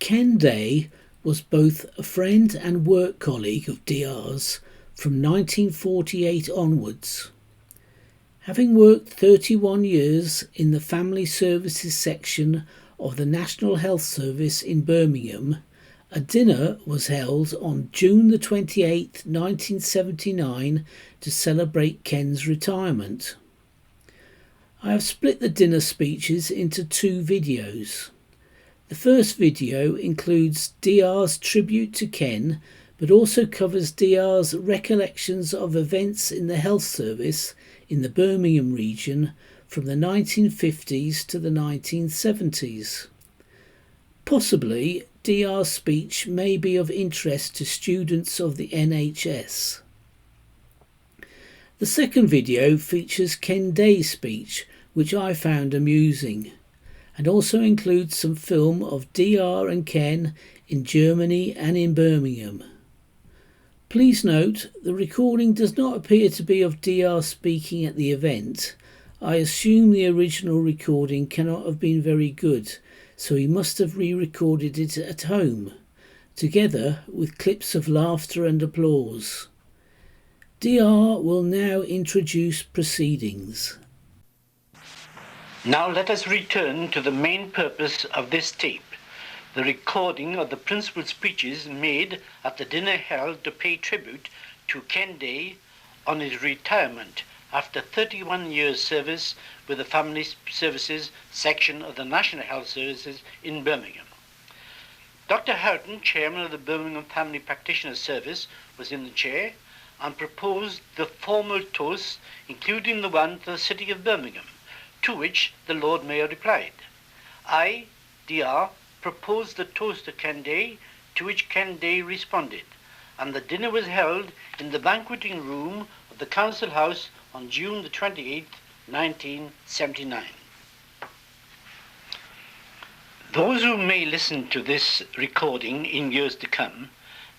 Ken Day was both a friend and work colleague of DR's from 1948 onwards. Having worked 31 years in the Family Services section of the National Health Service in Birmingham, a dinner was held on June the 28th, 1979 to celebrate Ken's retirement. I have split the dinner speeches into two videos. The first video includes DR's tribute to Ken, but also covers DR's recollections of events in the health service in the Birmingham region from the 1950s to the 1970s. Possibly, DR's speech may be of interest to students of the NHS. The second video features Ken Day's speech, which I found amusing, and also includes some film of DR and Ken in Germany and in Birmingham. Please note, the recording does not appear to be of DR speaking at the event. I assume the original recording cannot have been very good, so he must have re-recorded it at home, together with clips of laughter and applause. DR will now introduce proceedings. Now let us return to the main purpose of this tape, the recording of the principal speeches made at the dinner held to pay tribute to Ken Day on his retirement after 31 years' service with the Family Services section of the National Health Services in Birmingham. Dr. Houghton, chairman of the Birmingham Family Practitioners Service, was in the chair and proposed the formal toast, including the one to the city of Birmingham, to which the Lord Mayor replied. I, DR, proposed the toast to Ken Day, to which Ken Day responded, and the dinner was held in the banqueting room of the Council House on June the 28th, 1979. Those who may listen to this recording in years to come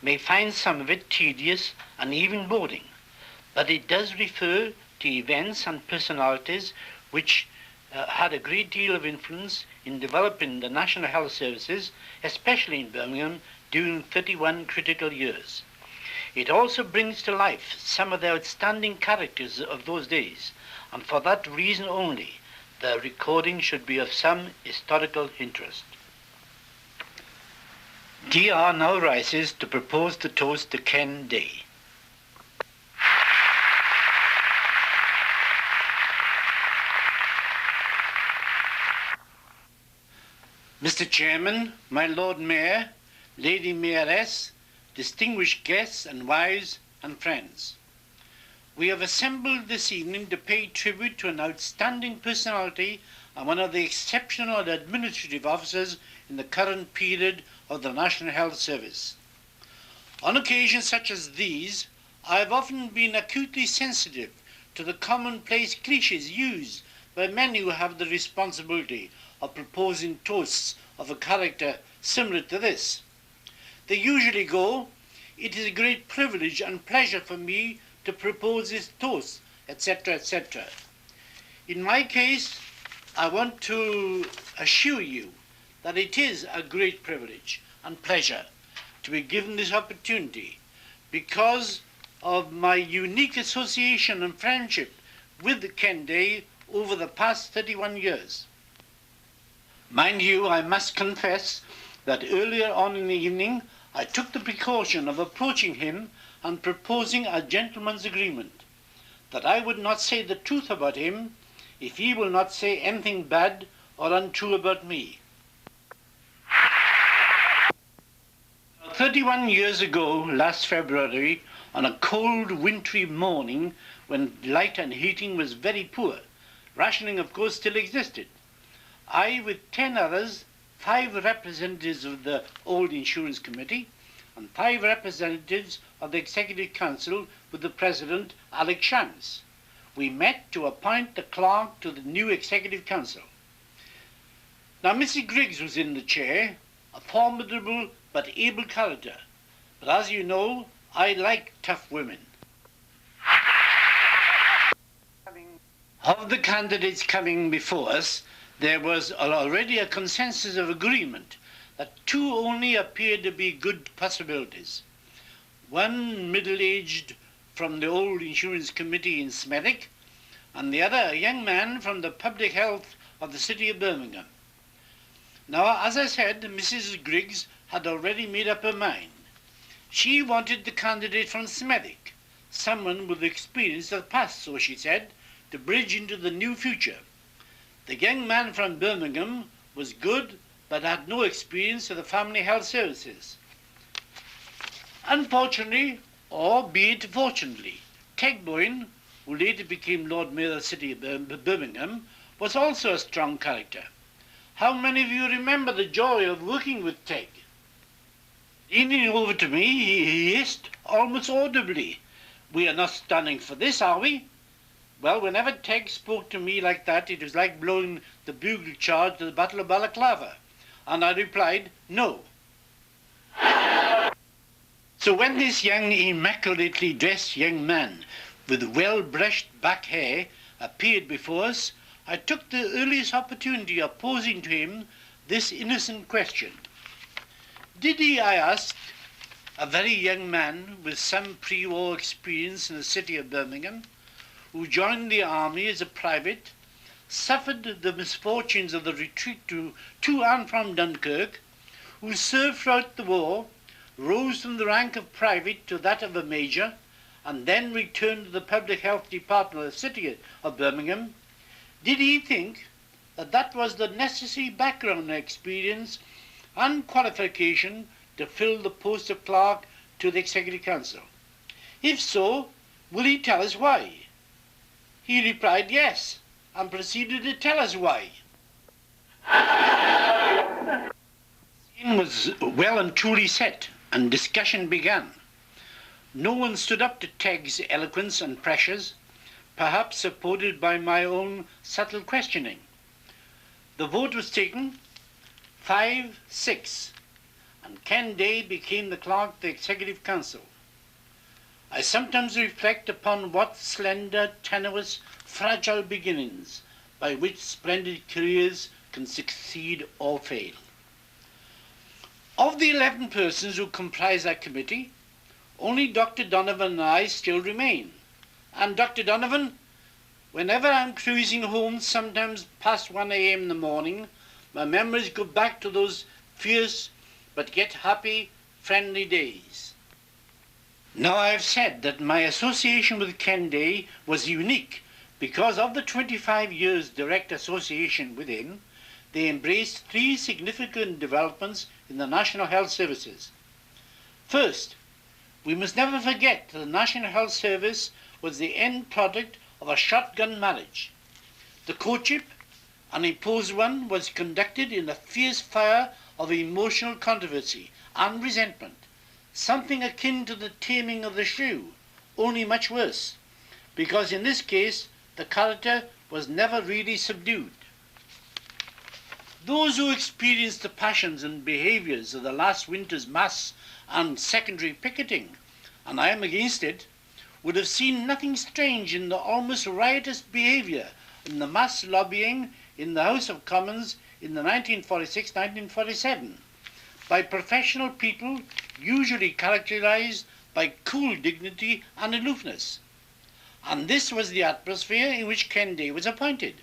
may find some of it tedious and even boring, but it does refer to events and personalities which had a great deal of influence in developing the National Health Services, especially in Birmingham, during 31 critical years. It also brings to life some of the outstanding characters of those days, and for that reason only, the recording should be of some historical interest. DR now rises to propose the toast to Ken Day. Mr. Chairman, my Lord Mayor, Lady Mayoress, distinguished guests and wives and friends. We have assembled this evening to pay tribute to an outstanding personality and one of the exceptional administrative officers in the current period of the National Health Service. On occasions such as these, I have often been acutely sensitive to the commonplace cliches used by many who have the responsibility of proposing toasts of a character similar to this. They usually go, "It is a great privilege and pleasure for me to propose this toast," etc., etc. In my case, I want to assure you that it is a great privilege and pleasure to be given this opportunity because of my unique association and friendship with Ken Day over the past 31 years. Mind you, I must confess that earlier on in the evening, I took the precaution of approaching him and proposing a gentleman's agreement, that I would not say the truth about him if he will not say anything bad or untrue about me. 31 years ago, last February, on a cold wintry morning when light and heating was very poor, rationing of course still existed, I, with 10 others, 5 representatives of the old insurance committee and 5 representatives of the Executive Council with the President, Alex Shams, we met to appoint the clerk to the new Executive Council. Now, Mrs. Griggs was in the chair, a formidable but able character, but as you know, I like tough women. Of the candidates coming before us, there was already a consensus of agreement that two only appeared to be good possibilities. One middle-aged from the old insurance committee in Smethwick, and the other a young man from the public health of the city of Birmingham. Now, as I said, Mrs. Griggs had already made up her mind. She wanted the candidate from Smethwick, someone with experience of the past, so she said, to bridge into the new future. The young man from Birmingham was good, but had no experience of the family health services. Unfortunately, or be it fortunately, Tegboyne, who later became Lord Mayor of the city of Birmingham, was also a strong character. How many of you remember the joy of working with Teg? Leaning over to me, he hissed almost audibly, "We are not standing for this, are we?" Well, whenever Teg spoke to me like that, it was like blowing the bugle charge to the Battle of Balaclava, and I replied, "No." So when this young, immaculately dressed young man with well-brushed back hair appeared before us, I took the earliest opportunity of posing to him this innocent question. Did he, I asked, a very young man with some pre-war experience in the city of Birmingham, who joined the army as a private, suffered the misfortunes of the retreat to and from Dunkirk, who served throughout the war, rose from the rank of private to that of a major, and then returned to the public health department of the city of Birmingham, did he think that that was the necessary background experience and qualification to fill the post of clerk to the Executive Council? If so, will he tell us why? He replied yes, and proceeded to tell us why. The scene was well and truly set, and discussion began. No one stood up to Teg's eloquence and pressures, perhaps supported by my own subtle questioning. The vote was taken 5-6, and Ken Day became the clerk of the Executive Council. I sometimes reflect upon what slender, tenuous, fragile beginnings by which splendid careers can succeed or fail. Of the 11 persons who comprise that committee, only Dr. Donovan and I still remain. And Dr. Donovan, whenever I'm cruising home, sometimes past 1 a.m. in the morning, my memories go back to those fierce but yet happy, friendly days. Now I have said that my association with Ken Day was unique because of the 25 years direct association with him. They embraced 3 significant developments in the National Health Services. First, we must never forget that the National Health Service was the end product of a shotgun marriage. The courtship, an imposed one, was conducted in a fierce fire of emotional controversy and resentment, something akin to the taming of the shrew, only much worse, because in this case the character was never really subdued. Those who experienced the passions and behaviours of the last winter's mass and secondary picketing, and I am against it, would have seen nothing strange in the almost riotous behaviour in the mass lobbying in the House of Commons in the 1946-1947 by professional people usually characterised by cool dignity and aloofness. And this was the atmosphere in which Ken Day was appointed.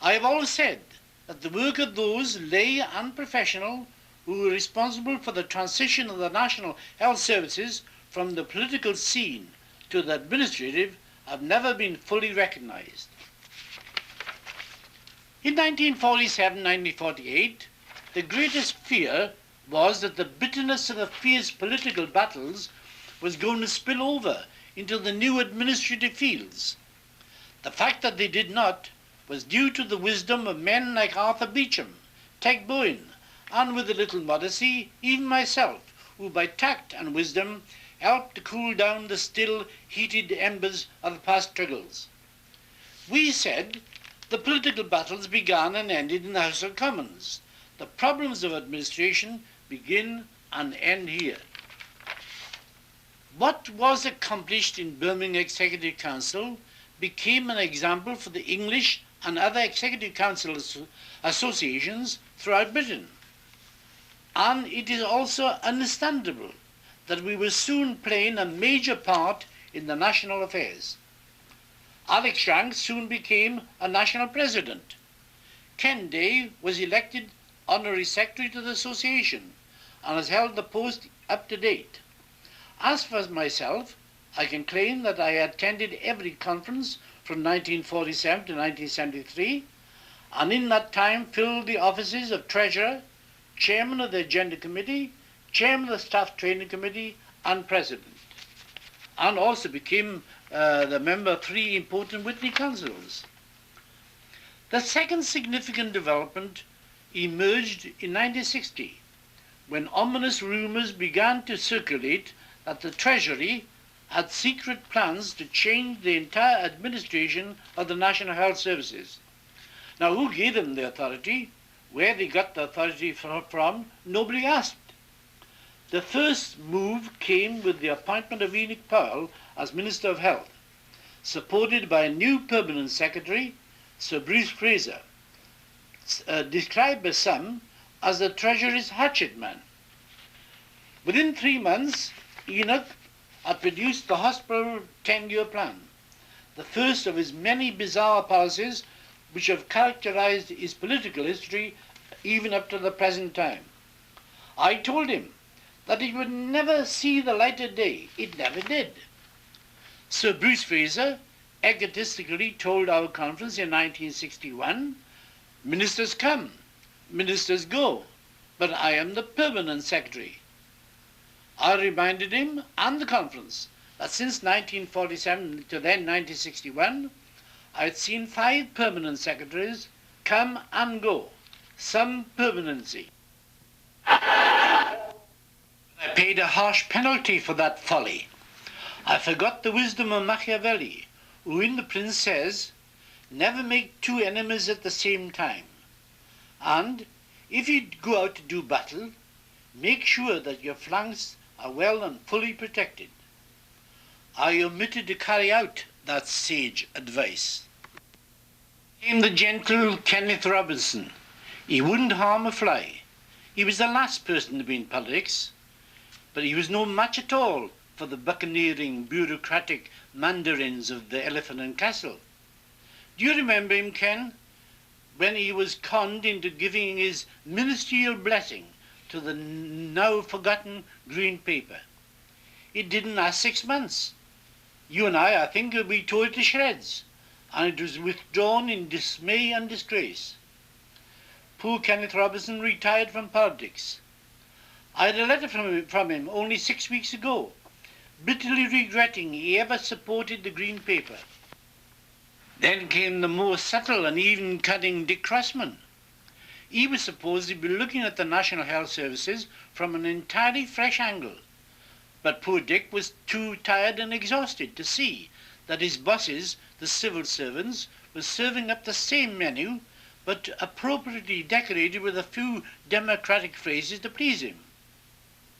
I have always said that the work of those lay and professional who were responsible for the transition of the National Health Services from the political scene to the administrative have never been fully recognised. In 1947-1948, the greatest fear was that the bitterness of the fierce political battles was going to spill over into the new administrative fields. The fact that they did not was due to the wisdom of men like Arthur Beecham, Tegboyne, and with a little modesty, even myself, who by tact and wisdom helped to cool down the still heated embers of the past struggles. We said the political battles began and ended in the House of Commons. The problems of administration begin and end here. What was accomplished in Birmingham Executive Council became an example for the English and other Executive Council associations throughout Britain. and it is also understandable that we were soon playing a major part in the national affairs. Alex Shanks soon became a national president. Ken Day was elected honorary secretary to the association and has held the post up to date. As for myself, I can claim that I attended every conference from 1947 to 1973, and in that time filled the offices of Treasurer, Chairman of the Agenda Committee, Chairman of the Staff Training Committee, and President, and also became the member of 3 important Whitney councils. The second significant development emerged in 1960, when ominous rumours began to circulate that the Treasury had secret plans to change the entire administration of the National Health Services. Now, who gave them the authority? Where they got the authority from, nobody asked. The first move came with the appointment of Enoch Powell as Minister of Health, supported by a new permanent secretary, Sir Bruce Fraser, described by some as the Treasury's hatchet man. Within 3 months, Enoch had produced the hospital 10-year plan, the first of his many bizarre policies which have characterized his political history even up to the present time. I told him that it would never see the light of day. It never did. Sir Bruce Fraser egotistically told our conference in 1961, "Ministers come, ministers go, but I am the permanent secretary." I reminded him and the conference that since 1947 to then 1961, I had seen 5 permanent secretaries come and go, some permanency. I paid a harsh penalty for that folly. I forgot the wisdom of Machiavelli, who in The Prince says, "Never make 2 enemies at the same time. And if you go out to do battle, make sure that your flanks are well and fully protected." I omitted to carry out that sage advice. Came the gentle Kenneth Robinson. He wouldn't harm a fly. He was the last person to be in politics, but he was no match at all for the buccaneering, bureaucratic mandarins of the Elephant and Castle. Do you remember him, Ken, when he was conned into giving his ministerial blessing to the now forgotten green paper? It didn't last 6 months. You and I think, we tore it to shreds, and it was withdrawn in dismay and disgrace. Poor Kenneth Robinson retired from politics. I had a letter from him only 6 weeks ago, bitterly regretting he ever supported the green paper. Then came the more subtle and even cunning Dick Crossman. He was supposed to be looking at the National Health Services from an entirely fresh angle. But poor Dick was too tired and exhausted to see that his bosses, the civil servants, were serving up the same menu, but appropriately decorated with a few democratic phrases to please him.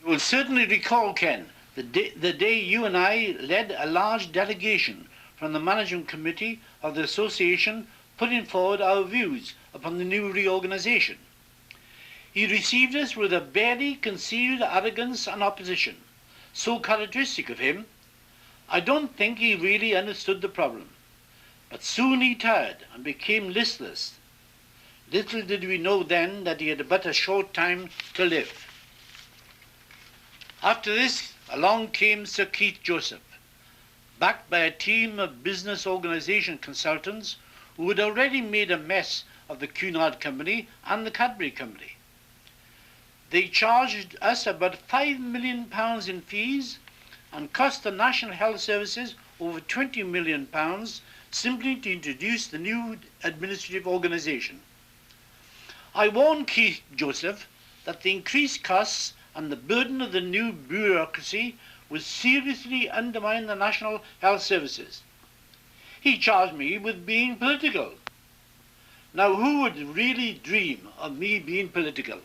You will certainly recall, Ken, the day you and I led a large delegation from the management committee of the association putting forward our views upon the new reorganization. He received us with a barely concealed arrogance and opposition, so characteristic of him. I don't think he really understood the problem, but soon he tired and became listless. Little did we know then that he had but a short time to live. After this, along came Sir Keith Joseph, backed by a team of business organisation consultants who had already made a mess of the Cunard Company and the Cadbury Company. They charged us about £5 million in fees and cost the National Health Services over £20 million simply to introduce the new administrative organisation. I warned Keith Joseph that the increased costs and the burden of the new bureaucracy would seriously undermine the National Health Services. He charged me with being political. Now, who would really dream of me being political?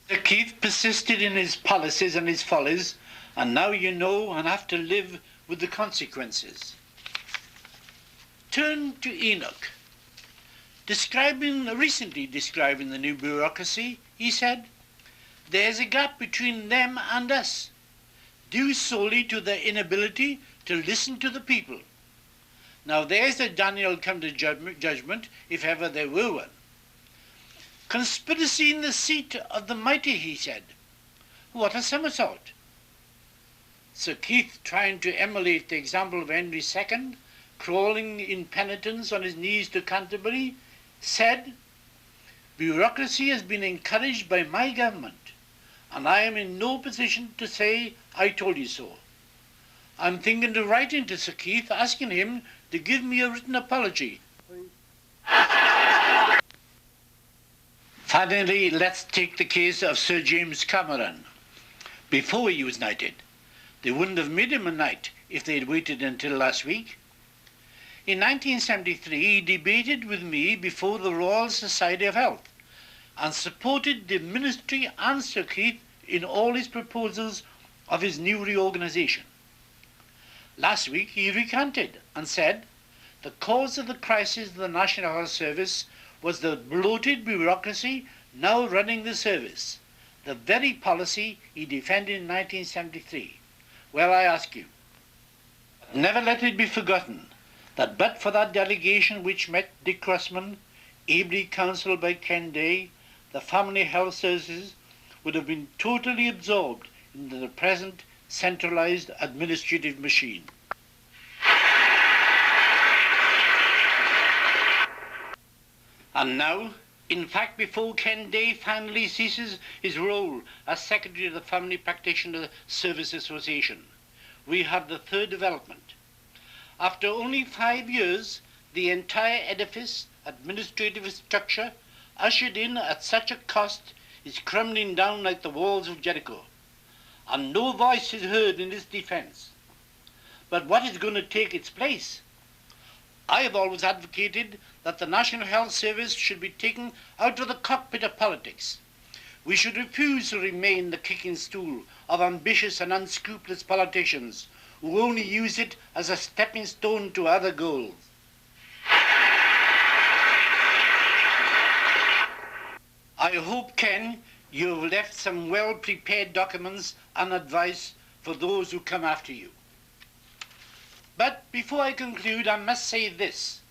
Sir Keith persisted in his policies and his follies, and now you know and have to live with the consequences. Turn to Enoch. Recently describing the new bureaucracy, he said, "There's a gap between them and us, due solely to their inability to listen to the people." Now there's a Daniel come to judgment, if ever there were one. "Conspiracy in the seat of the mighty," he said. What a somersault! Sir Keith, trying to emulate the example of Henry II, crawling in penitence on his knees to Canterbury, said, "Bureaucracy has been encouraged by my government, and I am in no position to say I told you so." I'm thinking of writing to Sir Keith, asking him to give me a written apology. Finally, let's take the case of Sir James Cameron. Before he was knighted, they wouldn't have made him a knight if they had waited until last week. In 1973, he debated with me before the Royal Society of Health and supported the Ministry and Sir Keith in all his proposals of his new reorganisation. Last week, he recanted and said the cause of the crisis of the National Health Service was the bloated bureaucracy now running the service, the very policy he defended in 1973. Well, I ask you, never let it be forgotten that but for that delegation which met Dick Crossman, ably counselled by Ken Day, the family health services would have been totally absorbed into the present centralised administrative machine. And now, in fact, before Ken Day finally ceases his role as Secretary of the Family Practitioner Service Association, we have the third development. After only 5 years, the entire edifice, administrative structure, ushered in at such a cost, is crumbling down like the walls of Jericho, and no voice is heard in its defence. But what is going to take its place? I have always advocated that the National Health Service should be taken out of the cockpit of politics. We should refuse to remain the kicking stool of ambitious and unscrupulous politicians who only use it as a stepping stone to other goals. I hope, Ken, you have left some well-prepared documents and advice for those who come after you. But before I conclude, I must say this,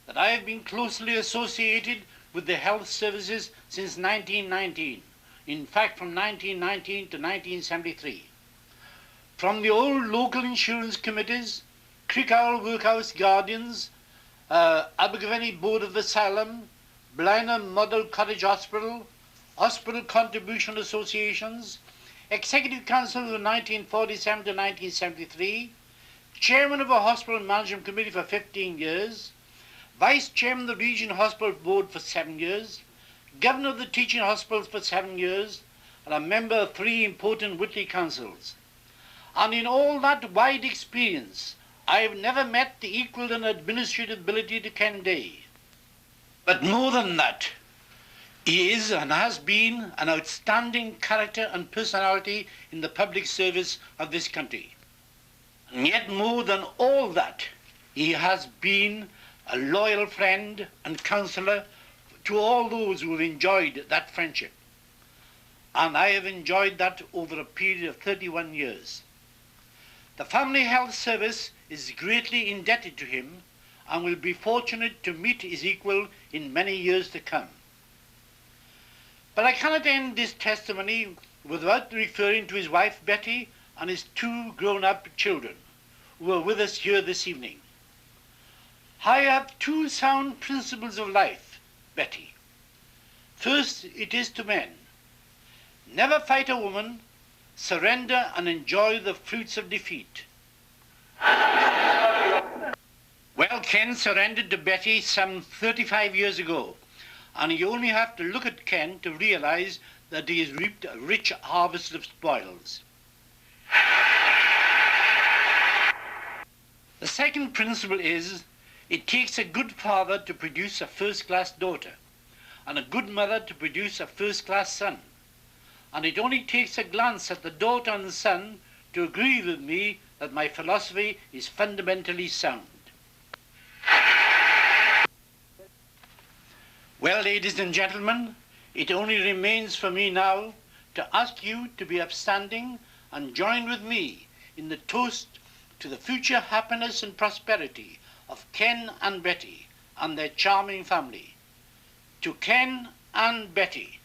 that I have been closely associated with the health services since 1919, in fact from 1919 to 1973. From the old local insurance committees, Crickhowl Workhouse Guardians, Abergavenny Board of Asylum, Blenheim Model Cottage Hospital, Hospital Contribution Associations, Executive Council of 1947 to 1973, Chairman of a Hospital Management Committee for 15 years, Vice Chairman of the Regional Hospital Board for 7 years, Governor of the Teaching Hospitals for 7 years, and a member of 3 important Whitley Councils. And in all that wide experience, I have never met the equal in administrative ability to Ken Day. But more than that, he is and has been an outstanding character and personality in the public service of this country. And yet more than all that, he has been a loyal friend and counsellor to all those who have enjoyed that friendship. And I have enjoyed that over a period of 31 years. The Family Health Service is greatly indebted to him and will be fortunate to meet his equal in many years to come. But I cannot end this testimony without referring to his wife Betty and his 2 grown-up children who are with us here this evening. I have 2 sound principles of life, Betty. First, it is to men. Never fight a woman, surrender and enjoy the fruits of defeat. Well, Ken surrendered to Betty some 35 years ago, and you only have to look at Ken to realize that he has reaped a rich harvest of spoils. The second principle is, it takes a good father to produce a first-class daughter, and a good mother to produce a first-class son. And it only takes a glance at the daughter and the son to agree with me that my philosophy is fundamentally sound. Well, ladies and gentlemen, it only remains for me now to ask you to be upstanding and join with me in the toast to the future happiness and prosperity of Ken and Betty and their charming family. To Ken and Betty,